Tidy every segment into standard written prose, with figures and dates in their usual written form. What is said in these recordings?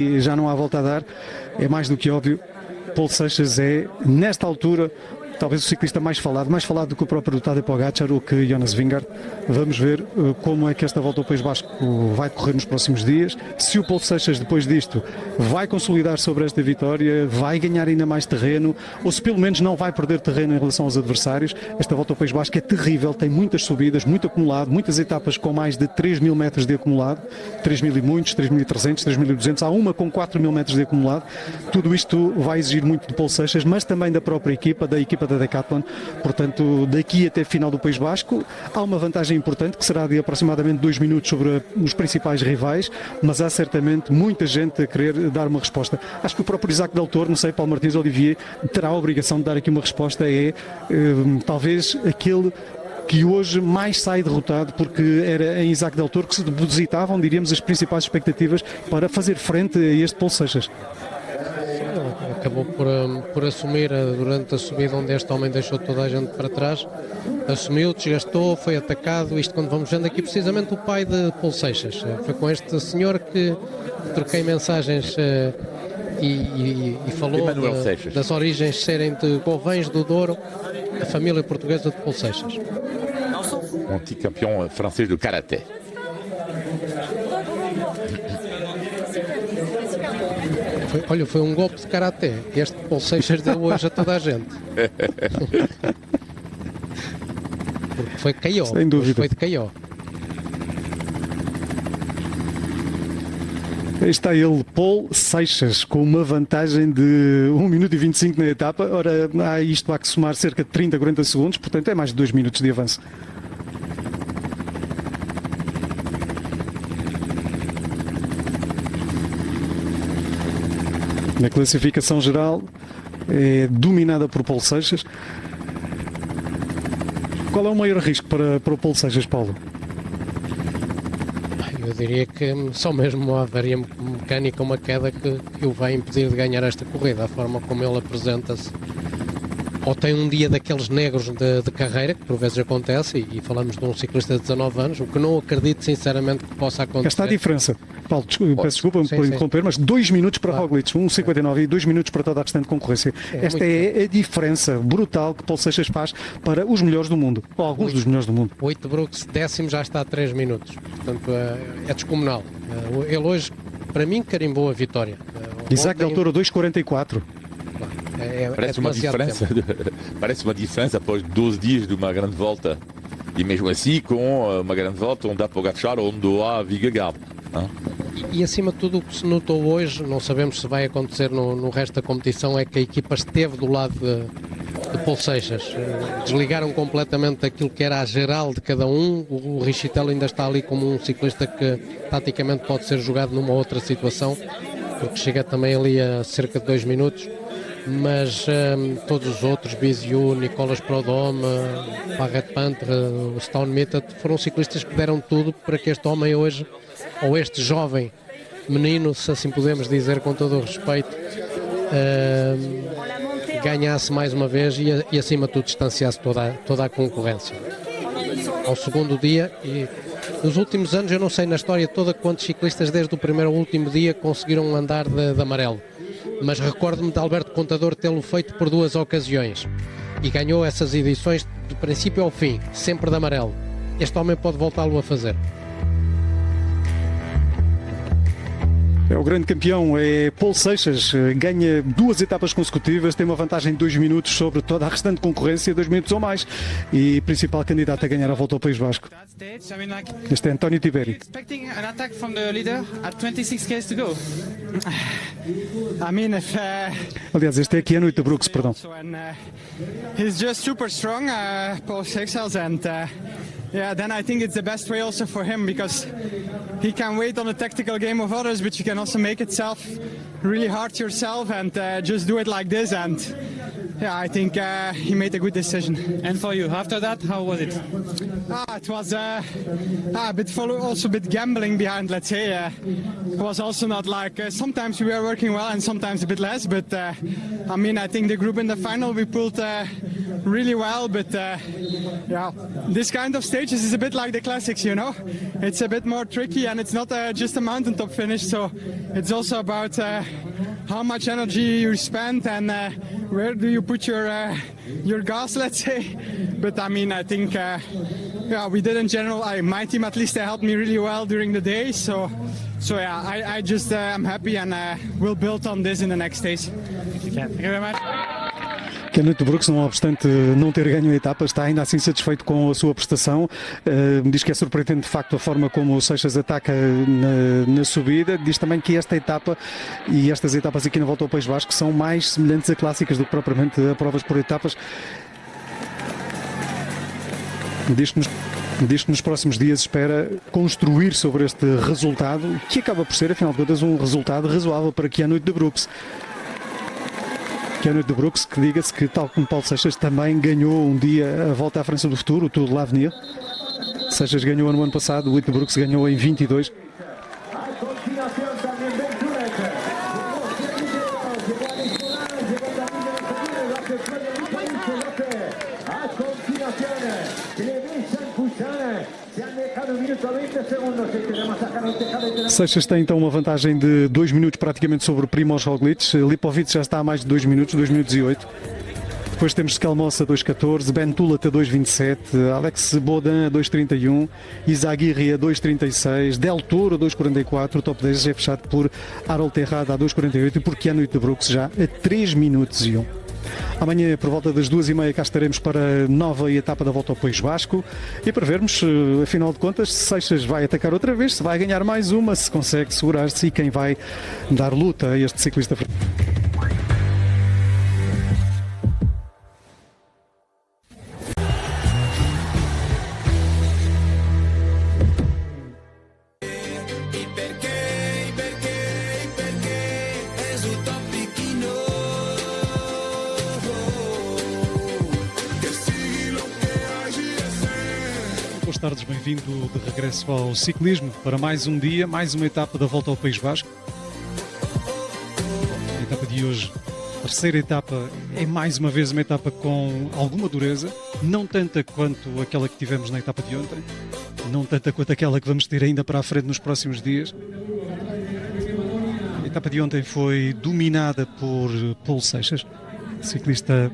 E já não há volta a dar, é mais do que óbvio. Paul Seixas é, nesta altura, talvez o ciclista mais falado do que o próprio Tadej Pogačar ou que Jonas Vingegaard. Vamos ver como é que esta volta ao País Basco vai correr nos próximos dias. Se o Paul Seixas, depois disto, vai consolidar sobre esta vitória, vai ganhar ainda mais terreno, ou se pelo menos não vai perder terreno em relação aos adversários. Esta volta ao País Basco é terrível, tem muitas subidas, muito acumulado, muitas etapas com mais de 3.000 metros de acumulado, 3.000 e muitos, 3.300, 3.200, há uma com 4.000 metros de acumulado. Tudo isto vai exigir muito de Paul Seixas, mas também da própria equipa, da Decathlon. Portanto, daqui até a final do País Basco há uma vantagem importante que será de aproximadamente 2 minutos sobre os principais rivais, mas há certamente muita gente a querer dar uma resposta. Acho que o próprio Isaac Del Toro, não sei, Paulo Martins Olivier, terá a obrigação de dar aqui uma resposta. Talvez aquele que hoje mais sai derrotado, porque era em Isaac Del Toro que se depositavam, diríamos, as principais expectativas para fazer frente a este Paul Seixas. Acabou por assumir durante a subida onde este homem deixou toda a gente para trás, assumiu, desgastou, foi atacado. Isto quando vamos vendo aqui precisamente o pai de Paul Seixas. Foi com este senhor que troquei mensagens e falou das origens serem de Govens do Douro, a família portuguesa de Paul Seixas. Antigo campeão francês de karaté. Foi um golpe de karaté. Este Paul Seixas deu hoje a toda a gente. Porque foi KO. Sem dúvida. Foi de KO. Aí está ele, Paul Seixas, com uma vantagem de 1 minuto e 25 na etapa. Ora, isto há que somar cerca de 30, 40 segundos, portanto é mais de 2 minutos de avanço. Na classificação geral é dominada por Paul Seixas. Qual é o maior risco para o Paul Seixas, Paulo? Eu diria que só mesmo a avaria mecânica, uma queda que o vai impedir de ganhar esta corrida. A forma como ele apresenta-se, ou tem um dia daqueles negros de carreira, que por vezes acontece, e falamos de um ciclista de 19 anos, o que não acredito sinceramente que possa acontecer. Esta é a diferença. Paulo, peço desculpa por interromper, mas 2 minutos para Roglic, 1,59 e 2 minutos para toda a restante concorrência. Esta é a diferença brutal que Paul Seixas faz para os melhores do mundo, ou alguns dos melhores do mundo. 8 Brooks, décimo, já está a 3 minutos. Portanto, é descomunal. Ele hoje, para mim, carimbou a vitória. Isaac Del Toro, 2,44. Parece uma diferença após 12 dias de uma grande volta. E mesmo assim, com uma grande volta onde há Pogačar, onde há Vingegaard. E acima de tudo o que se notou hoje, não sabemos se vai acontecer no resto da competição, é que a equipa esteve do lado de Paul Seixas. Desligaram completamente aquilo que era a geral de cada um. O Richitel ainda está ali como um ciclista que taticamente pode ser jogado numa outra situação, porque chega também ali a cerca de 2 minutos. Mas todos os outros, Biziu, Nicolas Prudhomme, Barret Panter, o Stone Mittet, foram ciclistas que deram tudo para que este homem hoje, ou este jovem menino, se assim podemos dizer com todo o respeito, ganhasse mais uma vez e acima de tudo distanciasse toda a concorrência. Ao segundo dia, e nos últimos anos, eu não sei na história toda quantos ciclistas desde o primeiro ao último dia conseguiram andar de amarelo, mas recordo-me de Alberto Contador tê-lo feito por 2 ocasiões e ganhou essas edições do princípio ao fim, sempre de amarelo. Este homem pode voltá-lo a fazer. É o grande campeão, é Paul Seixas, ganha 2 etapas consecutivas, tem uma vantagem de 2 minutos sobre toda a restante concorrência, 2 minutos ou mais, e principal candidato a ganhar a volta ao País Basco. Este é António Tiberi. Aliás, este é aqui a noite de Brooks, perdão. He's just super strong, Paul Seixas, and yeah, then I think it's the best way also for him, because he can wait on the tactical game of others, but you can also make itself really hard yourself and just do it like this. And yeah, I think he made a good decision. And for you, after that, how was it? It was a bit also a bit gambling behind, let's say. It was also not like sometimes we were working well and sometimes a bit less. But I mean, I think the group in the final we pulled really well. But yeah, this kind of stages is a bit like the classics, you know. It's a bit more tricky and it's not just a mountaintop finish. So it's also about how much energy you spend and where do you put your gas, let's say. But I mean, I think yeah, we did in general. My team at least, they helped me really well during the day. So yeah, I just I'm happy and we'll build on this in the next days. Okay, thank you very much. Kent Brooks, não obstante não ter ganho a etapa, está ainda assim satisfeito com a sua prestação. Diz que é surpreendente de facto a forma como o Seixas ataca na subida. Diz também que esta etapa e estas etapas aqui na Volta ao País Basco são mais semelhantes a clássicas do que propriamente a provas por etapas. Diz que nos próximos dias espera construir sobre este resultado, que acaba por ser, afinal de contas, um resultado razoável para Kent Brooks. Kent Brooks, que diga-se que, tal como Paulo Seixas, também ganhou um dia a Volta à França do Futuro, o Tour de l'Avenir. Seixas ganhou no ano passado, o Brooks ganhou em 22. Seixas tem então uma vantagem de 2 minutos praticamente sobre o Primož Roglic. Lipovic já está a mais de 2 minutos, 2 minutos e 8. Depois temos Skelmos a 2.14, Ben Tulat a 2.27, Alex Baudin a 2.31, Izagirre a 2.36, Del Toro a 2.44, o top 10 é fechado por Harold Terrada a 2.48 e por Kent Brooks já a 3 minutos e 1. Amanhã, por volta das 2h30, cá estaremos para a nova etapa da Volta ao País Basco e para vermos, afinal de contas, se Seixas vai atacar outra vez, se vai ganhar mais uma, se consegue segurar-se e quem vai dar luta a este ciclista. Boas tardes, bem-vindo de regresso ao ciclismo para mais um dia, mais uma etapa da Volta ao País Basco. A etapa de hoje, a terceira etapa, é mais uma vez uma etapa com alguma dureza, não tanta quanto aquela que tivemos na etapa de ontem, não tanta quanto aquela que vamos ter ainda para a frente nos próximos dias. A etapa de ontem foi dominada por Paulo Seixas, ciclista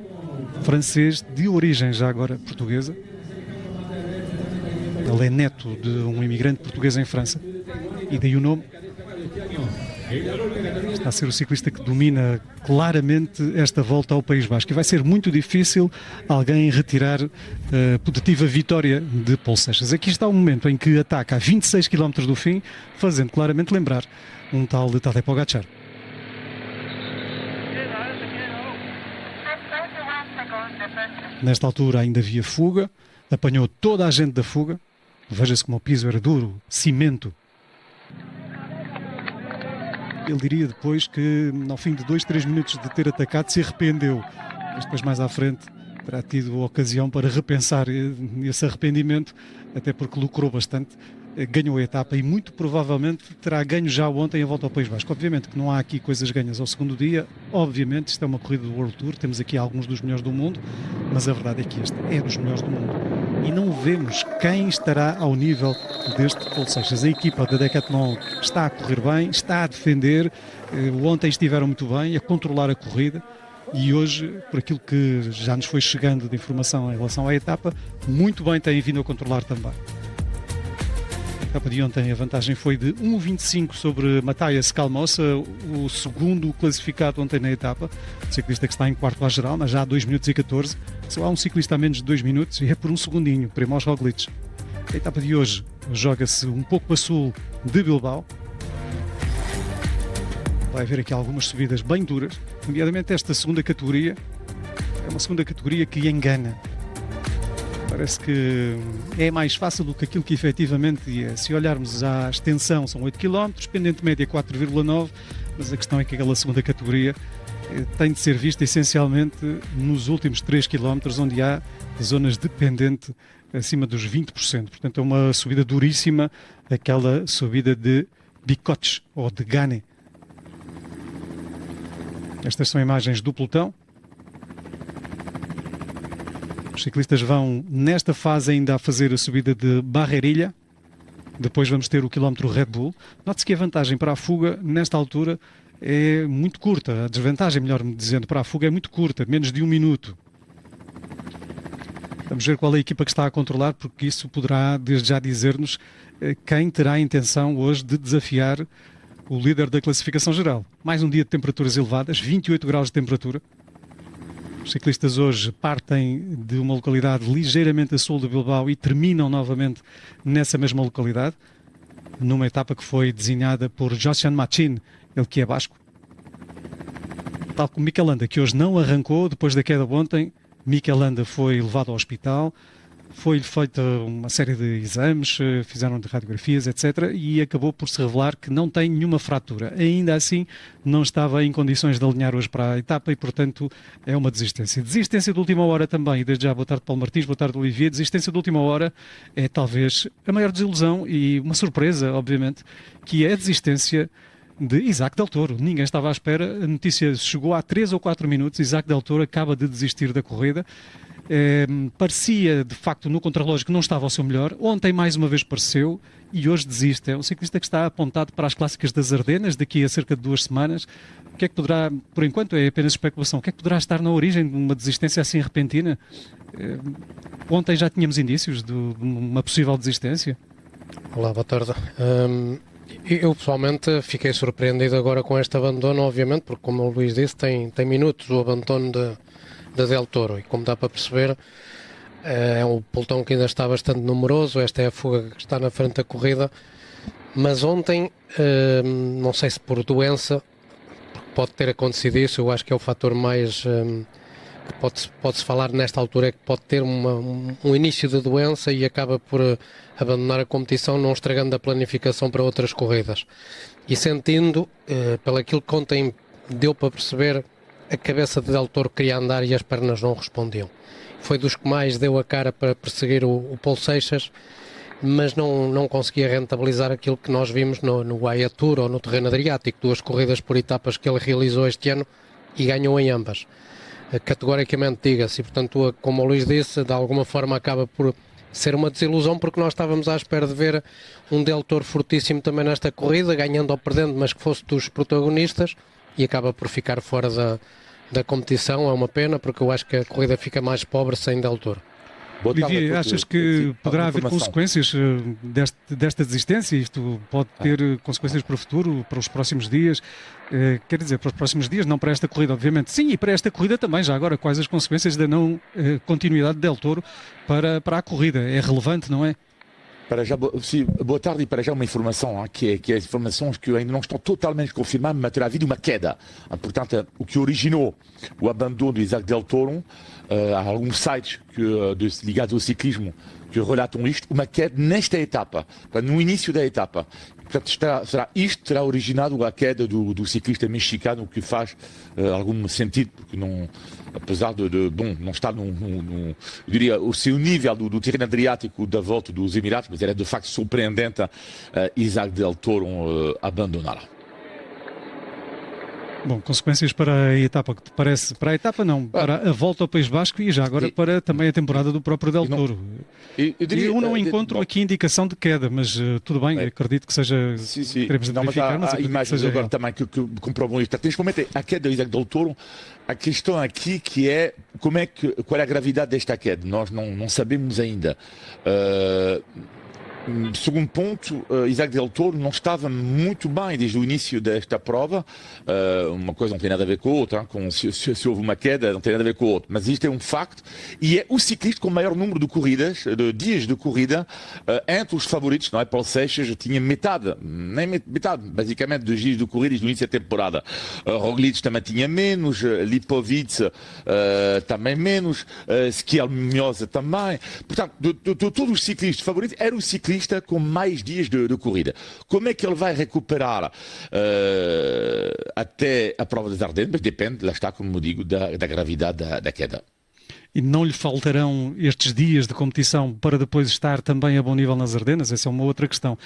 francês de origem já agora portuguesa. Ele é neto de um imigrante português em França e daí o nome. Está a ser o ciclista que domina claramente esta Volta ao País Basco e vai ser muito difícil alguém retirar a putativa vitória de Paulo Seixas. Aqui está o momento em que ataca a 26 km do fim, fazendo claramente lembrar um tal de Tadej Pogačar. Nesta altura ainda havia fuga, apanhou toda a gente da fuga. Veja-se como o piso era duro, cimento. Ele diria depois que, ao fim de 2-3 minutos de ter atacado, se arrependeu. Mas depois, mais à frente, terá tido a ocasião para repensar esse arrependimento, até porque lucrou bastante, ganhou a etapa e muito provavelmente terá ganho já ontem a Volta ao País Basco. Obviamente que não há aqui coisas ganhas ao segundo dia, obviamente isto é uma corrida do World Tour, temos aqui alguns dos melhores do mundo, mas a verdade é que este é dos melhores do mundo. E não vemos quem estará ao nível deste Paulo Seixas. A equipa da Decathlon está a correr bem, está a defender, ontem estiveram muito bem, a controlar a corrida e hoje, por aquilo que já nos foi chegando de informação em relação à etapa, muito bem têm vindo a controlar também. A etapa de ontem a vantagem foi de 1.25 sobre Matthias Skelmos, o segundo classificado ontem na etapa, o ciclista que está em quarto à geral, mas já há 2 minutos e 14. Só há um ciclista a menos de 2 minutos e é por um segundinho, Primož Roglic. A etapa de hoje joga-se um pouco a sul de Bilbao. Vai haver aqui algumas subidas bem duras, nomeadamente esta segunda categoria. É uma segunda categoria que engana. Parece que é mais fácil do que aquilo que efetivamente é. Se olharmos à extensão, são 8 km, pendente média 4,9, mas a questão é que aquela segunda categoria tem de ser vista essencialmente nos últimos 3 km, onde há zonas de pendente acima dos 20%. Portanto, é uma subida duríssima, aquela subida de Bicotes ou de Gane. Estas são imagens do pelotão. Os ciclistas vão, nesta fase, ainda a fazer a subida de Barreirilha. Depois vamos ter o quilómetro Red Bull. Note-se que a vantagem para a fuga, nesta altura, é muito curta. A desvantagem, melhor me dizendo, para a fuga é muito curta, menos de 1 minuto. Vamos ver qual é a equipa que está a controlar, porque isso poderá, desde já, dizer-nos quem terá a intenção hoje de desafiar o líder da classificação geral. Mais um dia de temperaturas elevadas, 28 graus de temperatura. Os ciclistas hoje partem de uma localidade ligeiramente a sul de Bilbao e terminam novamente nessa mesma localidade, numa etapa que foi desenhada por Jochen Machin, ele que é basco. Tal como Mikel Landa, que hoje não arrancou depois da queda de ontem. Mikel Landa foi levado ao hospital, foi-lhe feita uma série de exames, fizeram-lhe radiografias, etc. E acabou por se revelar que não tem nenhuma fratura. Ainda assim, não estava em condições de alinhar hoje para a etapa e, portanto, é uma desistência. Desistência de última hora também. E desde já, boa tarde, Paulo Martins, boa tarde, Olivier. Desistência de última hora é talvez a maior desilusão e uma surpresa, obviamente, que é a desistência de Isaac Del Toro. Ninguém estava à espera. A notícia chegou há 3 ou 4 minutos. Isaac Del Toro acaba de desistir da corrida. Parecia, de facto, no contrarrelógio que não estava ao seu melhor. Ontem, mais uma vez, pareceu e hoje desiste. É um ciclista que está apontado para as clássicas das Ardenas daqui a cerca de 2 semanas. O que é que poderá, por enquanto é apenas especulação, o que é que poderá estar na origem de uma desistência assim repentina? Ontem já tínhamos indícios de uma possível desistência. Olá, boa tarde. Eu pessoalmente fiquei surpreendido agora com este abandono, obviamente, porque como o Luís disse, tem minutos o abandono de Del Toro e como dá para perceber é um pelotão que ainda está bastante numeroso, esta é a fuga que está na frente da corrida, mas ontem, não sei se por doença, pode ter acontecido isso, eu acho que é o fator mais que pode-se falar nesta altura, é que pode ter um início de doença e acaba por abandonar a competição, não estragando a planificação para outras corridas. E sentindo, pelo aquilo que ontem deu para perceber, a cabeça de Del Toro queria andar e as pernas não respondiam. Foi dos que mais deu a cara para perseguir o Paulo Seixas, mas não conseguia rentabilizar aquilo que nós vimos no Gaia Tour ou no terreno Adriático, 2 corridas por etapas que ele realizou este ano e ganhou em ambas. Categoricamente diga-se, e portanto, como o Luís disse, de alguma forma acaba por ser uma desilusão, porque nós estávamos à espera de ver um Del Toro fortíssimo também nesta corrida, ganhando ou perdendo, mas que fosse dos protagonistas, e acaba por ficar fora da competição. É uma pena, porque eu acho que a corrida fica mais pobre sem Del Toro. Olivier, achas que poderá haver consequências desta desistência? Isto pode ter consequências para o futuro, para os próximos dias? Quer dizer, para os próximos dias, não para esta corrida, obviamente. Sim, e para esta corrida também. Já agora, quais as consequências da não continuidade de Del Toro para a corrida? É relevante, não é? Para já, boa tarde, e para já uma informação, que é informações que ainda não estão totalmente confirmadas, mas terá havido uma queda. Portanto, o que originou o abandono do Isaac Del Toro, há alguns sites ligados ao ciclismo que relatam isto, uma queda nesta etapa, no início da etapa. Portanto, terá originado a queda do ciclista mexicano, o que faz algum sentido, porque não, apesar de não estar eu diria, o seu nível do terreno Adriático da volta dos Emirados, mas era de facto surpreendente Isaac Del Toro abandonar. Bom, consequências para a etapa, que te parece? Para a etapa não, para a volta ao País Basco e já agora para também a temporada do próprio Del Toro. Eu não encontro aqui indicação de queda, mas tudo bem, acredito que seja... Sim. Teremos de verificar, mas há imagens agora também que comprovam isto. Principalmente a queda do Isaac Del Toro, a questão aqui que é qual é a gravidade desta queda. Nós não sabemos ainda. Segundo ponto, Isaac Del Toro não estava muito bem desde o início desta prova. Uma coisa não tem nada a ver com a outra, se houve uma queda não tem nada a ver com a outra, mas isto é um facto, e é o ciclista com o maior número de corridas, de dias de corrida, entre os favoritos, não é? Paulo Seixas tinha metade, basicamente, dos dias de corridas do início da temporada. Roglic também tinha menos, Lipovic também menos, Schial Miosa também. Portanto, de todos os ciclistas favoritos, era o ciclista ciclista com mais dias de corrida. Como é que ele vai recuperar até a prova das Ardennes? Mas depende, lá está, como digo, da gravidade da queda. E não lhe faltarão estes dias de competição para depois estar também a bom nível nas Ardenas? Essa é uma outra questão.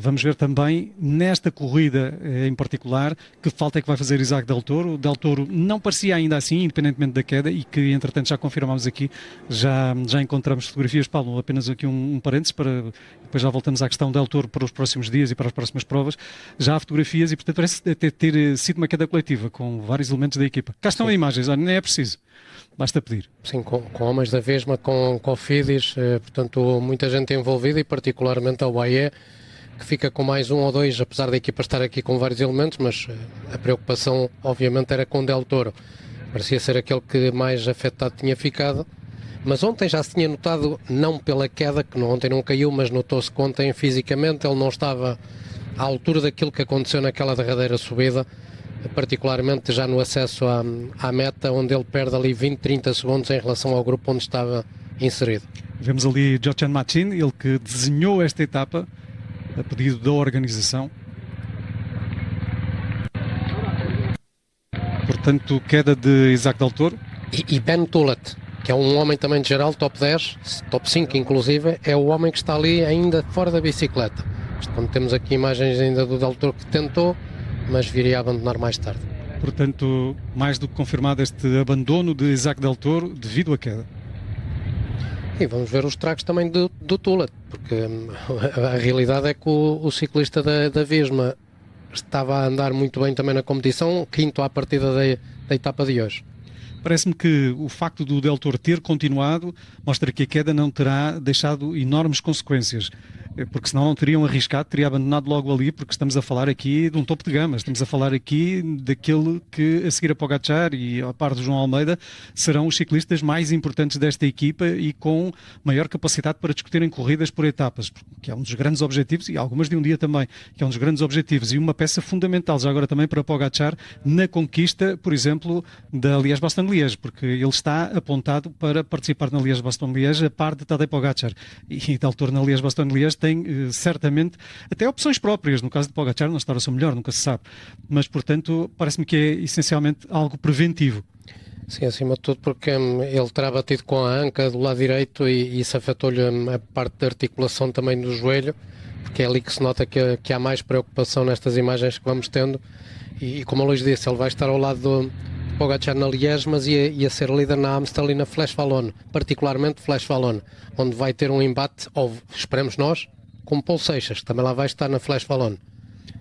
Vamos ver também, nesta corrida em particular, que falta é que vai fazer Isaac Del Toro. O Del Toro não parecia ainda assim, independentemente da queda, e que, entretanto, já confirmámos aqui, já encontramos fotografias. Paulo, apenas aqui um parênteses, para depois já voltamos à questão Del Toro para os próximos dias e para as próximas provas. Já há fotografias e, portanto, parece ter sido uma queda coletiva, com vários elementos da equipa. Cá estão as imagens, olha, nem é preciso. Basta pedir. Sim, com homens da Vesma, com Cofidis, portanto, muita gente envolvida e particularmente a UAE, que fica com mais um ou dois, apesar da equipa estar aqui com vários elementos, mas a preocupação, obviamente, era com Del Toro. Parecia ser aquele que mais afetado tinha ficado, mas ontem já se tinha notado, não pela queda, que ontem não caiu, mas notou-se que ontem fisicamente ele não estava à altura daquilo que aconteceu naquela derradeira subida, particularmente já no acesso à meta, onde ele perde ali 20, 30 segundos em relação ao grupo onde estava inserido. Vemos ali Jochen Machin, ele que desenhou esta etapa a pedido da organização. Portanto, queda de Isaac Del Toro. E Ben Tullet, que é um homem também de geral, top 10, top 5 inclusive, é o homem que está ali ainda fora da bicicleta. Quando temos aqui imagens ainda do Del Toro que tentou, mas viria a abandonar mais tarde. Portanto, mais do que confirmado este abandono de Isaac Del Toro devido à queda. E vamos ver os estragos também do Tullet, porque a realidade é que o ciclista da Vesma estava a andar muito bem também na competição, quinto à partida da etapa de hoje. Parece-me que o facto do Del Toro ter continuado mostra que a queda não terá deixado enormes consequências, porque senão não teriam arriscado, teria abandonado logo ali, porque estamos a falar aqui de um topo de gama, estamos a falar aqui daquele que a seguir a Pogacar e a par do João Almeida serão os ciclistas mais importantes desta equipa e com maior capacidade para discutirem corridas por etapas, que é um dos grandes objetivos, e algumas de um dia também, que é um dos grandes objetivos e uma peça fundamental já agora também para Pogacar na conquista, por exemplo, da Liège-Bastogne-Liège, porque ele está apontado para participar na Liège-Bastogne-Liège a par de Tadej Pogacar, e Del Toro na Liège-Bastogne-Liège tem certamente até opções próprias, no caso de Pogacar não estar a seu melhor, nunca se sabe, mas portanto parece-me que é essencialmente algo preventivo. Sim, acima de tudo porque ele terá batido com a anca do lado direito e isso afetou-lhe a parte da articulação também do joelho, porque é ali que se nota que há mais preocupação nestas imagens que vamos tendo e como o Luís disse, ele vai estar ao lado do Pogacar na Liège, mas ia ser líder na Amstel e na Flash Wallonne, particularmente Flash Wallonne, onde vai ter um embate, ou esperemos nós, com Paul Seixas, que também lá vai estar na Flash Wallonne.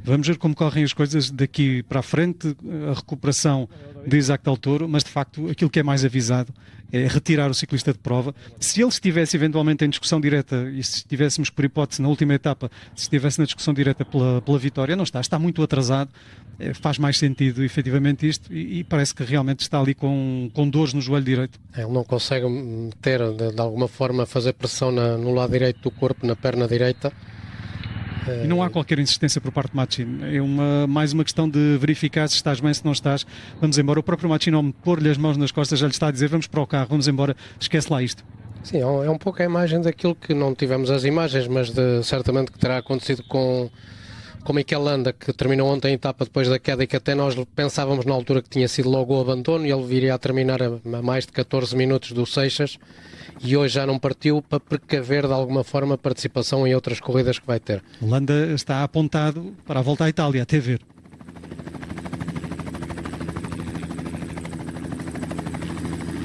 Vamos ver como correm as coisas daqui para a frente, a recuperação de Isaac Del Toro, mas de facto aquilo que é mais avisado é retirar o ciclista de prova. Se ele estivesse eventualmente em discussão direta, e se estivéssemos por hipótese na última etapa, se estivesse na discussão direta pela vitória, não está muito atrasado, faz mais sentido efetivamente isto e parece que realmente está ali com dores no joelho direito. Ele não consegue ter de alguma forma fazer pressão no lado direito do corpo, na perna direita. E não há qualquer insistência por parte de Machin. É mais uma questão de verificar se estás bem, se não estás. Vamos embora. O próprio Machin, ao pôr-lhe as mãos nas costas, já lhe está a dizer: vamos para o carro, vamos embora, esquece lá isto. Sim, é um pouco a imagem daquilo que não tivemos as imagens, mas certamente que terá acontecido com Mikel Landa, que terminou ontem a etapa depois da queda e que até nós pensávamos na altura que tinha sido logo o abandono e ele viria a terminar a mais de 14 minutos do Seixas e hoje já não partiu para precaver de alguma forma a participação em outras corridas que vai ter. Landa está apontado para a volta à Itália, até ver.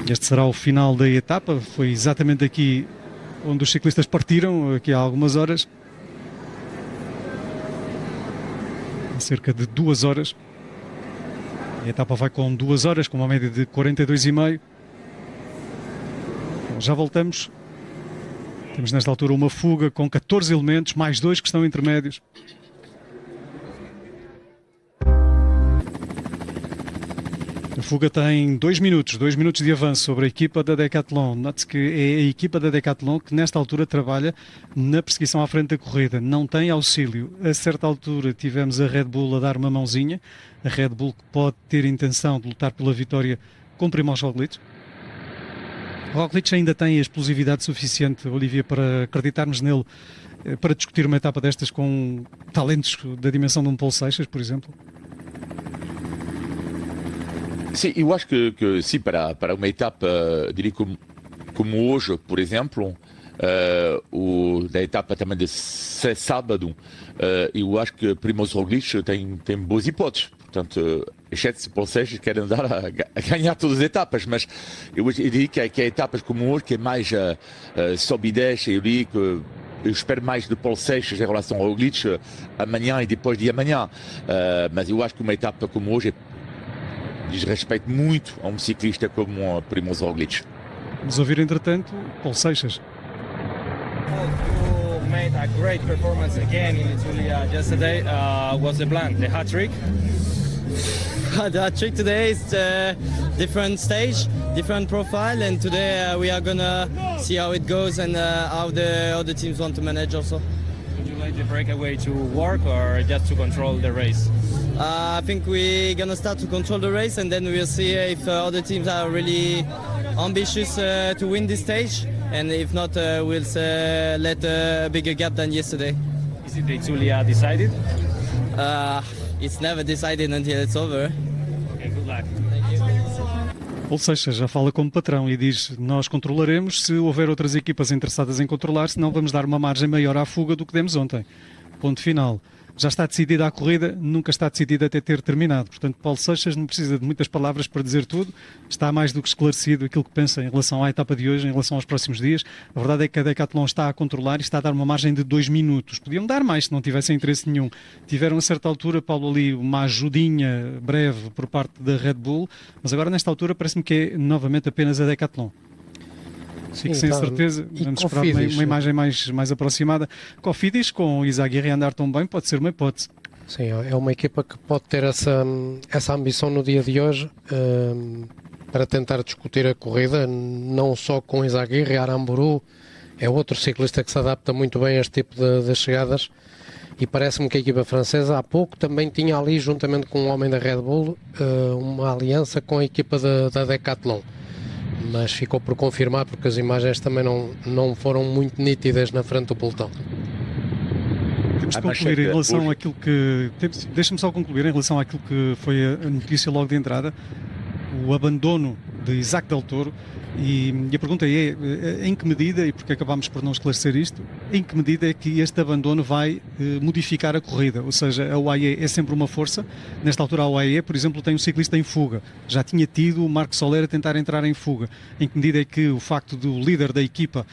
Este será o final da etapa, foi exatamente aqui onde os ciclistas partiram, aqui há algumas horas. Cerca de 2 horas. A etapa vai com 2 horas, com uma média de 42,5. Já voltamos. Temos nesta altura uma fuga com 14 elementos, mais 2 que estão intermédios. A fuga tem 2 minutos de avanço sobre a equipa da Decathlon. Note-se que é a equipa da Decathlon que nesta altura trabalha na perseguição à frente da corrida. Não tem auxílio. A certa altura tivemos a Red Bull a dar uma mãozinha. A Red Bull que pode ter intenção de lutar pela vitória com Primož Roglič. Roglič ainda tem a explosividade suficiente, Olivia, para acreditarmos nele para discutir uma etapa destas com talentos da dimensão de um Paulo Seixas, por exemplo? Sim, eu acho que sim, para uma etapa, diria como hoje, por exemplo, da etapa também de sábado, eu acho que Primož Roglič tem boas hipóteses. Portanto, exceto se Paulo Seixas quer andar a ganhar todas as etapas, mas eu diria que há etapas como hoje, que é mais sobe e desce, eu diria que eu espero mais de Paulo Seixas em relação ao Roglič amanhã e depois de amanhã. Mas eu acho que uma etapa como hoje diz respeito muito a um ciclista como o Primož Roglič. Vamos ouvir, entretanto, Paulo Seixas. You made a great performance again in Etruria yesterday. What's the plan? The hat trick? The trick today is a different stage, different profile, and today we are gonna see how it goes and how the other teams want to manage also. Would you like the breakaway to work or just to control the race? I think we're gonna start to control the race, and then we'll see if other teams are really ambitious to win this stage, and if not, we'll let a bigger gap than yesterday. Is it the Etruria decided? It's never decided until it's over. Okay, good luck. Paulo Seixas já fala como patrão e diz: nós controlaremos se houver outras equipas interessadas em controlar, senão vamos dar uma margem maior à fuga do que demos ontem. Ponto final. Já está decidida a corrida, nunca está decidida até ter terminado. Portanto, Paulo Seixas não precisa de muitas palavras para dizer tudo. Está mais do que esclarecido aquilo que pensa em relação à etapa de hoje, em relação aos próximos dias. A verdade é que a Decathlon está a controlar e está a dar uma margem de 2 minutos. Podiam dar mais se não tivessem interesse nenhum. Tiveram a certa altura, Paulo, ali uma ajudinha breve por parte da Red Bull, mas agora nesta altura parece-me que é novamente apenas a Decathlon. Fico sem certeza, vamos esperar uma imagem mais aproximada. Cofidis com Izagirre a andar tão bem pode ser uma hipótese. Sim, é uma equipa que pode ter essa ambição no dia de hoje para tentar discutir a corrida, não só com Izagirre, Aramburu, é outro ciclista que se adapta muito bem a este tipo de chegadas, e parece-me que a equipa francesa há pouco também tinha ali, juntamente com um homem da Red Bull, uma aliança com a equipa da Decathlon. Mas ficou por confirmar porque as imagens também não foram muito nítidas na frente do pelotão. Temos de concluir em relação àquilo que... Deixa-me só concluir em relação àquilo que foi a notícia logo de entrada, o abandono de Isaac Del Toro, e a pergunta é em que medida, e porque acabámos por não esclarecer isto, em que medida é que este abandono vai modificar a corrida? Ou seja, a UAE é sempre uma força. Nesta altura a UAE, por exemplo, tem um ciclista em fuga. Já tinha tido o Marco Soler a tentar entrar em fuga. Em que medida é que o facto do líder da equipa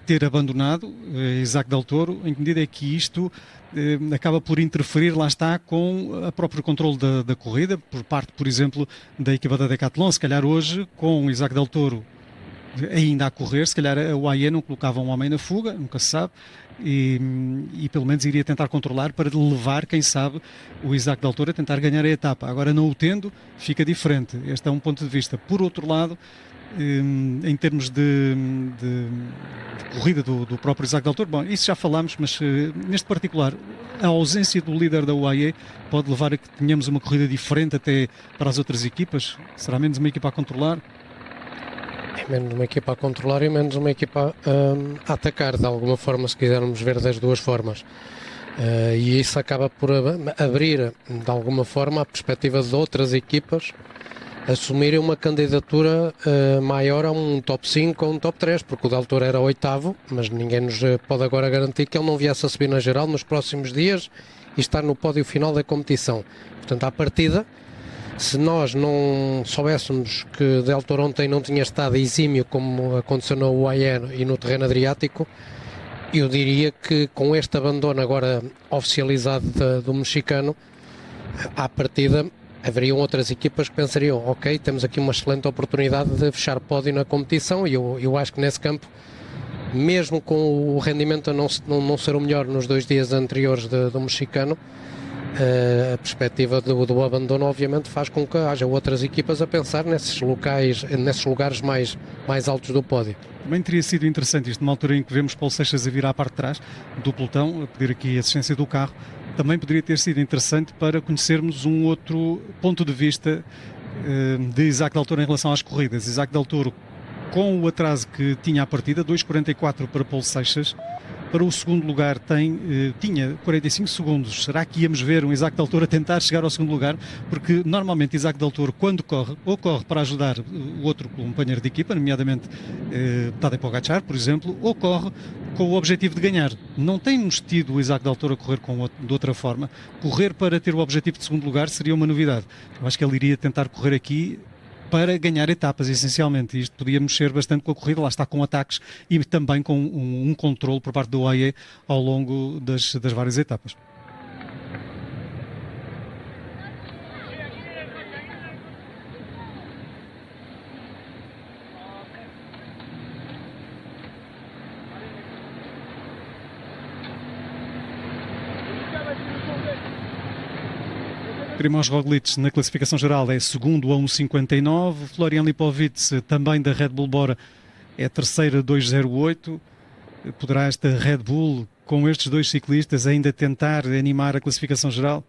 ter abandonado, Isaac Del Toro, em que medida é que isto acaba por interferir, lá está, com o próprio controle da corrida, por parte, por exemplo, da equipa da Decathlon? Se calhar hoje, com Isaac Del Toro ainda a correr, se calhar a UAE não colocava um homem na fuga, nunca se sabe, e pelo menos iria tentar controlar para levar, quem sabe, o Isaac Del Toro a tentar ganhar a etapa. Agora, não o tendo, fica diferente. Este é um ponto de vista. Por outro lado, em termos de corrida do próprio Isaac Del Toro, bom, isso já falámos, mas neste particular, a ausência do líder da UAE pode levar a que tenhamos uma corrida diferente até para as outras equipas? Será menos uma equipa a controlar? É menos uma equipa a controlar e menos uma equipa a atacar, de alguma forma, se quisermos ver das duas formas. E isso acaba por abrir, de alguma forma, a perspectiva de outras equipas assumirem uma candidatura maior a um top 5 ou um top 3, porque o Del Toro era 8º, mas ninguém nos pode agora garantir que ele não viesse a subir na geral nos próximos dias e estar no pódio final da competição. Portanto, à partida, se nós não soubéssemos que Del Toro ontem não tinha estado exímio como aconteceu no UAE e no terreno adriático, eu diria que com este abandono agora oficializado do mexicano, à partida haveriam outras equipas que pensariam: ok, temos aqui uma excelente oportunidade de fechar pódio na competição, e eu acho que nesse campo, mesmo com o rendimento a não ser o melhor nos 2 dias anteriores do mexicano, a perspectiva do abandono obviamente faz com que haja outras equipas a pensar nesses lugares mais altos do pódio. Também teria sido interessante isto, numa altura em que vemos Paulo Seixas a vir à parte de trás do pelotão, a pedir aqui a assistência do carro. Também poderia ter sido interessante para conhecermos um outro ponto de vista de Isaac Del Toro em relação às corridas. Isaac Del Toro, com o atraso que tinha à partida, 2,44 para Paulo Seixas, para o segundo lugar tinha 45 segundos. Será que íamos ver um Isaac Del Toro a tentar chegar ao segundo lugar? Porque normalmente Isaac Del Toro, quando corre, ou corre para ajudar o outro companheiro de equipa, nomeadamente Tadej Pogačar, por exemplo, ou corre com o objetivo de ganhar. Não temos tido o Isaac Del Toro a correr de outra forma. Correr para ter o objetivo de segundo lugar seria uma novidade. Eu acho que ele iria tentar correr aqui para ganhar etapas, essencialmente. Isto podia mexer bastante com a corrida, lá está, com ataques e também com um controle por parte do UAE ao longo das várias etapas. Primož Roglič na classificação geral é segundo a 1,59. Florian Lipovic, também da Red Bull Bora, é terceiro a 2,08. Poderá esta Red Bull, com estes dois ciclistas, ainda tentar animar a classificação geral?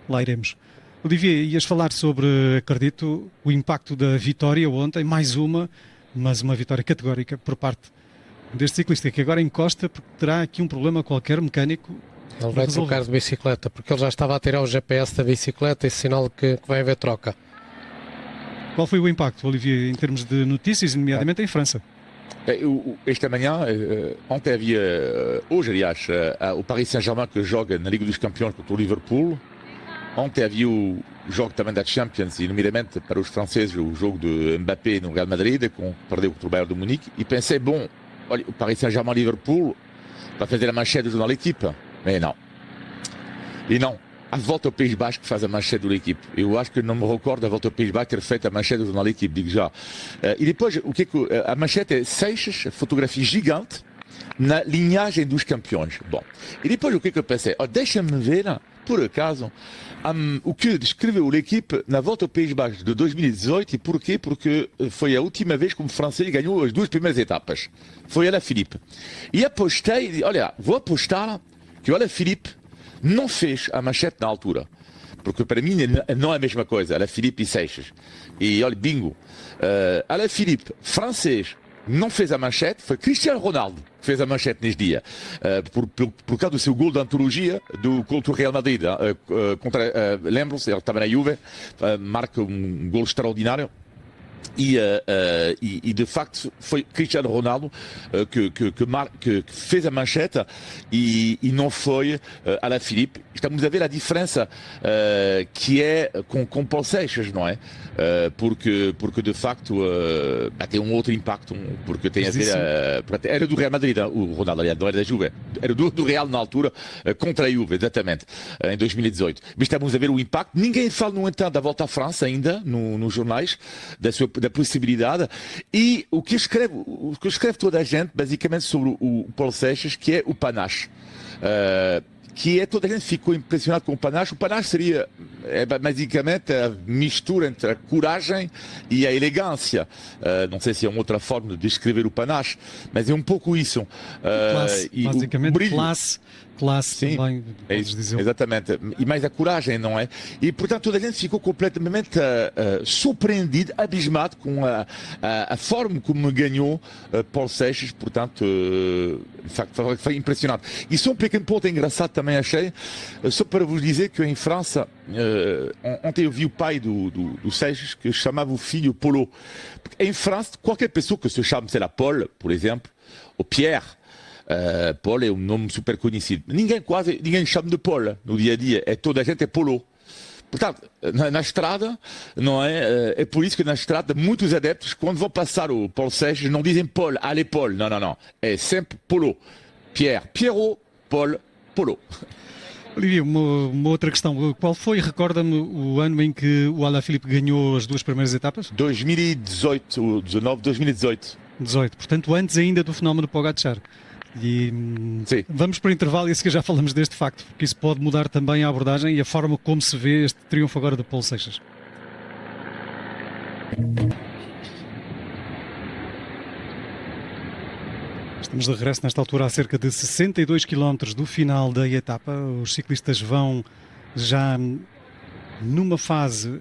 Lá iremos. Olivier, ias falar sobre, acredito, o impacto da vitória ontem, mais uma, mas uma vitória categórica por parte deste ciclista, que agora encosta porque terá aqui um problema qualquer mecânico. Ele vai trocar de bicicleta, porque ele já estava a tirar o GPS da bicicleta e sinal que vai haver troca. Qual foi o impacto, Olivier, em termos de notícias, nomeadamente em França? Esta manhã, ontem havia, hoje aliás, o Paris Saint-Germain que joga na Liga dos Campeões contra o Liverpool. Ontem havia o jogo também da Champions, e nomeadamente para os franceses, o jogo de Mbappé no Real Madrid, com perdeu contra o Bayern de Munique. E pensei, bom, olha, o Paris Saint-Germain-Liverpool vai fazer a manchete do jornal L'Équipe. Mais não. E não. A volta ao País Basco que faz a manchete da equipe. Eu acho que não me recordo a volta ao País Basco ter feito a manchete do jornal L'Équipe, digo já. E depois, o que é que a manchete é Seixas, fotografia gigante, na linhagem dos campeões. Bom. E depois o que é que eu pensei? Oh, deixa-me ver, por acaso, o que descreveu l'Équipe na volta ao País Basco de 2018. E porquê? Porque foi a última vez que o francês ganhou as duas primeiras etapas. Foi Alaphilippe. E apostei, olha, vou apostar que o Alaphilippe não fez a manchete na altura. Porque para mim não é a mesma coisa, Alaphilippe e Seixas. E olha, bingo. Alaphilippe, francês, não fez a manchete, foi Cristiano Ronaldo que fez a manchete neste dia. Por causa do seu gol de antologia contra o Real Madrid. Lembram-se, ele estava na Juve, marca um gol extraordinário. E de facto foi Cristiano Ronaldo que fez a manchete e não foi Alaphilippe. Estamos a ver a diferença que é com Paul Seixas, não é? Porque de facto tem um outro impacto, porque tem a ver era do Real Madrid, o Ronaldo, aliás, não era da Juve, era do Real na altura, contra a Juve, exatamente, em 2018. Mas estamos a ver o impacto. Ninguém fala, no entanto, da volta à França ainda nos jornais, da possibilidade, e o que escreve toda a gente basicamente sobre o Paul Seixas, que é o panache, que é, toda a gente ficou impressionado com o panache. O panache seria basicamente a mistura entre a coragem e a elegância. Não sei se é uma outra forma de descrever o panache, mas é um pouco isso. Classe, basicamente classe sim, também, é isso, dizer. Exatamente, e mais a coragem, não é? E portanto toda a gente ficou completamente surpreendido, abismado com a forma como ganhou Paul Seixas. Portanto, de facto, foi impressionante. E só um pequeno ponto engraçado também achei, só para vos dizer que em França, ontem eu vi o pai do Seixas que chamava o filho Polo. Em França, qualquer pessoa que se chame, sei lá, Paul, por exemplo, ou Pierre, Paul é um nome super conhecido. Ninguém chama de Paul no dia a dia. Toda a gente é Polo. Portanto, na estrada, não é? É por isso que na estrada muitos adeptos, quando vão passar o Paul Seixas, não dizem Paul, allez Paul. Não. É sempre Polo. Pierre, Pierrot, Paul, Polo. Olivia, uma outra questão. Qual foi, recorda-me, o ano em que o Alaphilippe ganhou as duas primeiras etapas? 2018, 2018. Portanto, antes ainda do fenómeno Pogačar. E vamos para o intervalo e a seguir já falamos deste facto, porque isso pode mudar também a abordagem e a forma como se vê este triunfo agora de Paul Seixas. Estamos de regresso nesta altura a cerca de 62 km do final da etapa. Os ciclistas vão já numa fase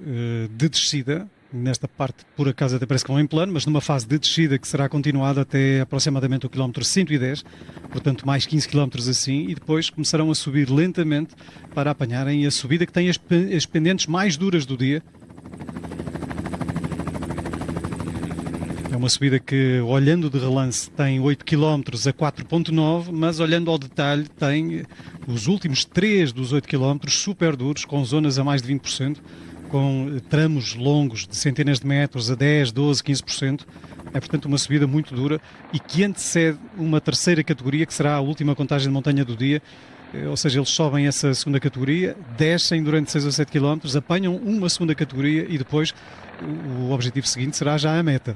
de descida, Nesta parte, por acaso, até parece que vão em plano, mas numa fase de descida que será continuada até aproximadamente o quilómetro 110, portanto mais 15 quilómetros assim, e depois começarão a subir lentamente para apanharem a subida que tem as pendentes mais duras do dia. É uma subida que, olhando de relance, tem 8 km a 4.9, mas olhando ao detalhe tem os últimos 3 dos 8 km super duros, com zonas a mais de 20%, com tramos longos de centenas de metros a 10, 12, 15%. É, portanto, uma subida muito dura e que antecede uma terceira categoria, que será a última contagem de montanha do dia. Ou seja, eles sobem essa segunda categoria, descem durante 6 ou 7 km, apanham uma segunda categoria e depois o objetivo seguinte será já a meta.